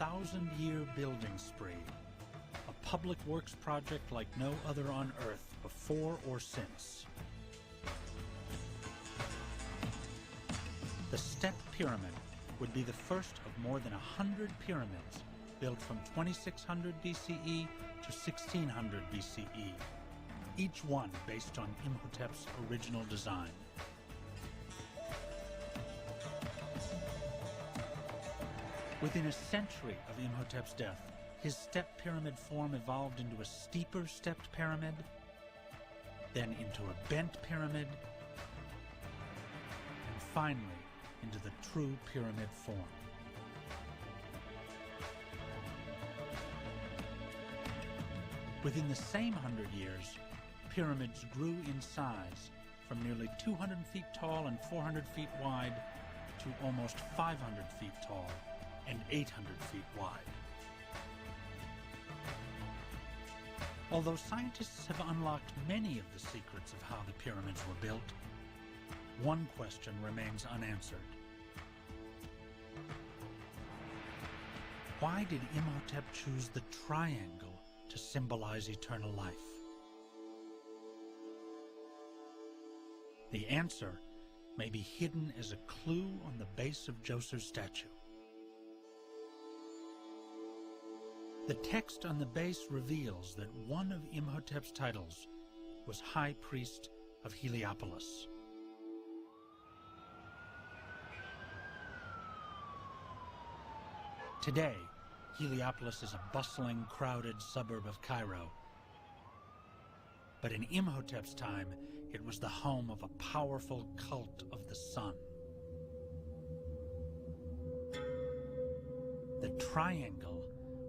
1,000-year building spree, a public works project like no other on Earth before or since. The Step Pyramid would be the first of more than 100 pyramids built from 2600 BCE to 1600 BCE, each one based on Imhotep's original design. Within a century of Imhotep's death, his step pyramid form evolved into a steeper stepped pyramid, then into a bent pyramid, and finally into the true pyramid form. Within the same 100 years, pyramids grew in size from nearly 200 feet tall and 400 feet wide to almost 500 feet tall and 800 feet wide. Although scientists have unlocked many of the secrets of how the pyramids were built, one question remains unanswered. Why did Imhotep choose the triangle to symbolize eternal life? The answer may be hidden as a clue on the base of Djoser's statue. The text on the base reveals that one of Imhotep's titles was High Priest of Heliopolis. Today, Heliopolis is a bustling, crowded suburb of Cairo. But in Imhotep's time, it was the home of a powerful cult of the sun. The triangle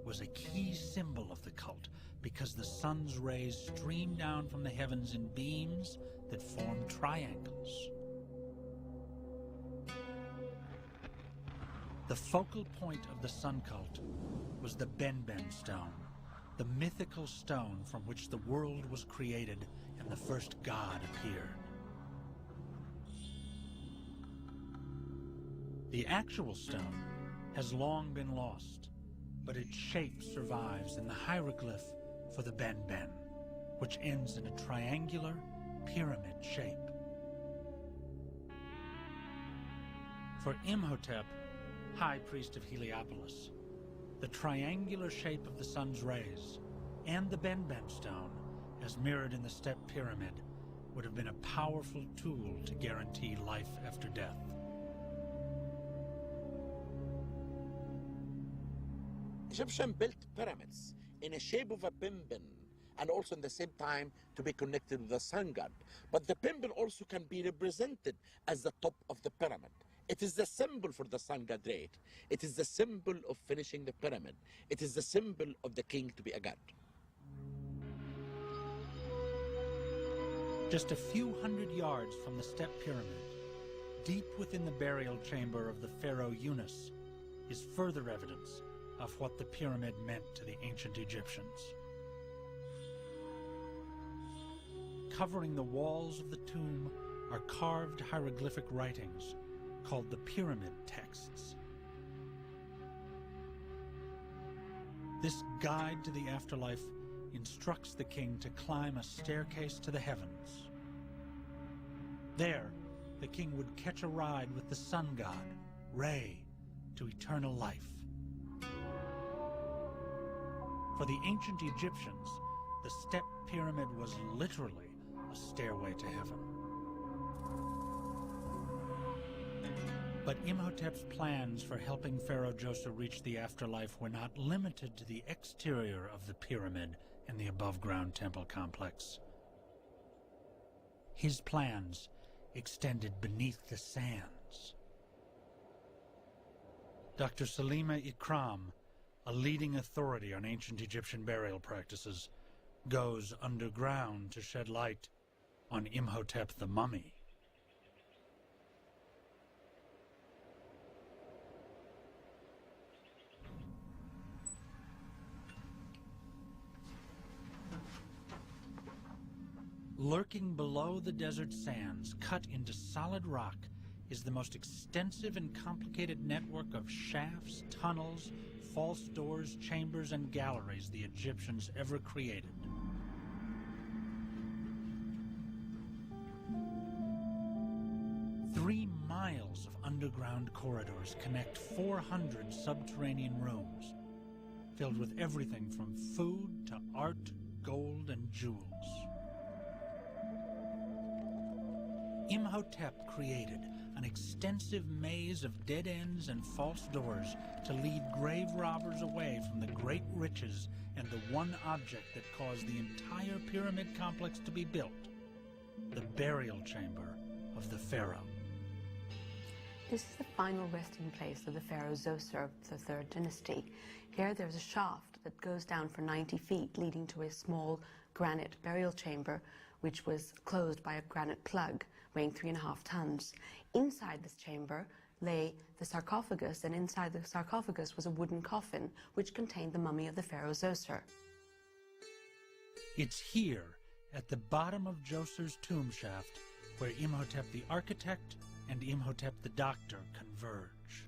was a key symbol of the cult because the sun's rays stream down from the heavens in beams that form triangles. The focal point of the sun cult was the Benben stone, the mythical stone from which the world was created and the first god appeared. The actual stone has long been lost, but its shape survives in the hieroglyph for the Benben, which ends in a triangular pyramid shape. For Imhotep, High Priest of Heliopolis, the triangular shape of the sun's rays and the Benben stone, as mirrored in the step pyramid, would have been a powerful tool to guarantee life after death. Egyptians built pyramids in the shape of a Benben, and also in the same time to be connected with the sun god. But the Benben also can be represented as the top of the pyramid. It is the symbol for the sun god Ra. It is the symbol of finishing the pyramid. It is the symbol of the king to be a god. Just a few hundred yards from the step pyramid, deep within the burial chamber of the pharaoh Yunus, is further evidence of what the pyramid meant to the ancient Egyptians. Covering the walls of the tomb are carved hieroglyphic writings called the pyramid texts. This guide to the afterlife instructs the king to climb a staircase to the heavens. There, the king would catch a ride with the sun god, Ra, to eternal life. For the ancient Egyptians, the step pyramid was literally a stairway to heaven. But Imhotep's plans for helping Pharaoh Djoser reach the afterlife were not limited to the exterior of the pyramid and the above-ground temple complex. His plans extended beneath the sands. Dr. Salima Ikram, a leading authority on ancient Egyptian burial practices, goes underground to shed light on Imhotep the mummy. Lurking below the desert sands, cut into solid rock, is the most extensive and complicated network of shafts, tunnels, false doors, chambers, and galleries the Egyptians ever created. Three miles of underground corridors connect 400 subterranean rooms, filled with everything from food to art, gold, and jewels. Imhotep created an extensive maze of dead ends and false doors to lead grave robbers away from the great riches and the one object that caused the entire pyramid complex to be built, the burial chamber of the pharaoh. This is the final resting place of the Pharaoh Zoser of the Third Dynasty. Here there's a shaft that goes down for 90 feet, leading to a small granite burial chamber, which was closed by a granite plug, weighing 3.5 tons. Inside this chamber lay the sarcophagus, and inside the sarcophagus was a wooden coffin, which contained the mummy of the Pharaoh Zoser. It's here, at the bottom of Djoser's tomb shaft, where Imhotep the architect and Imhotep the doctor converge.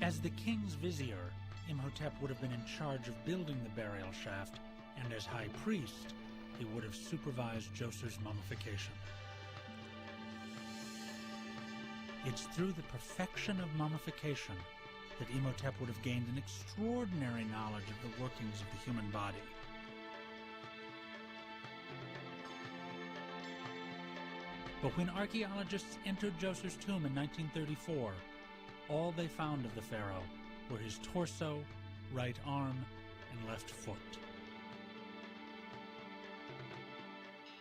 As the king's vizier, Imhotep would have been in charge of building the burial shaft, and as high priest, he would have supervised Djoser's mummification. It's through the perfection of mummification that Imhotep would have gained an extraordinary knowledge of the workings of the human body. But when archaeologists entered Djoser's tomb in 1934, all they found of the pharaoh were his torso, right arm, and left foot.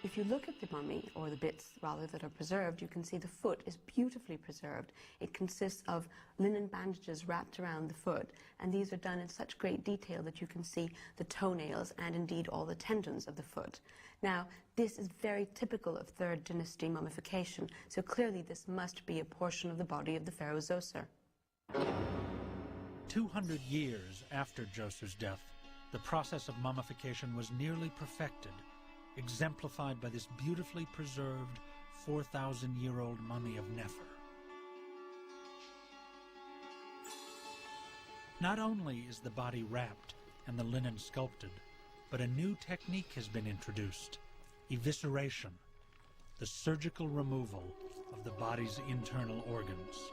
If you look at the mummy, or the bits rather that are preserved, you can see the foot is beautifully preserved. It consists of linen bandages wrapped around the foot, and these are done in such great detail that you can see the toenails and indeed all the tendons of the foot. Now, this is very typical of Third Dynasty mummification, so clearly this must be a portion of the body of the Pharaoh Zoser. 200 years after Djoser's death, the process of mummification was nearly perfected, exemplified by this beautifully preserved 4,000-year-old mummy of Nefer. Not only is the body wrapped and the linen sculpted, but a new technique has been introduced: evisceration, the surgical removal of the body's internal organs.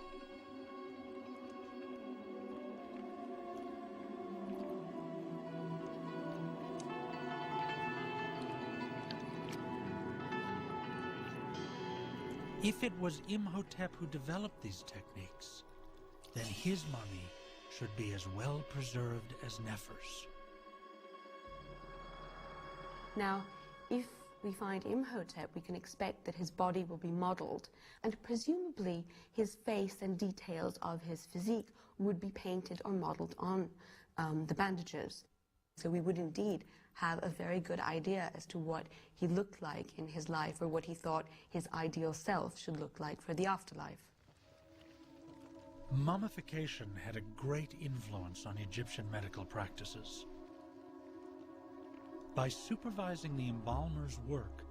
If it was Imhotep who developed these techniques, then his mummy should be as well preserved as Nefer's. Now, if we find Imhotep, we can expect that his body will be modeled, and presumably his face and details of his physique would be painted or modeled on the bandages. So we would indeed have a very good idea as to what he looked like in his life, or what he thought his ideal self should look like for the afterlife. Mummification had a great influence on Egyptian medical practices. By supervising the embalmer's work,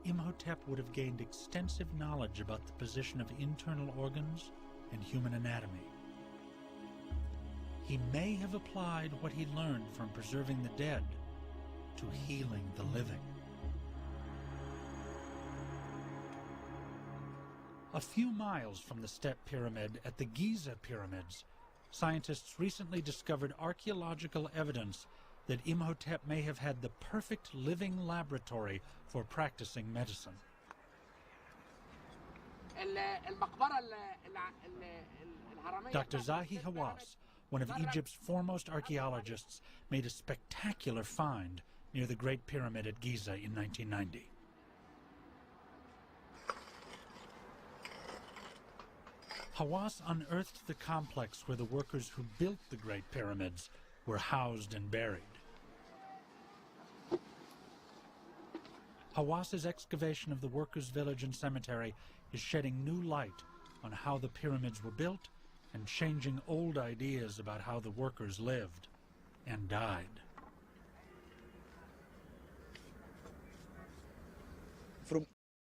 Imhotep would have gained extensive knowledge about the position of internal organs and human anatomy. He may have applied what he learned from preserving the dead to healing the living. A few miles from the Step Pyramid at the Giza Pyramids, scientists recently discovered archaeological evidence that Imhotep may have had the perfect living laboratory for practicing medicine. Dr. Zahi Hawass, one of Egypt's foremost archaeologists, made a spectacular find near the Great Pyramid at Giza in 1990. Hawass unearthed the complex where the workers who built the Great Pyramids were housed and buried. Hawass's excavation of the workers' village and cemetery is shedding new light on how the pyramids were built and changing old ideas about how the workers lived and died.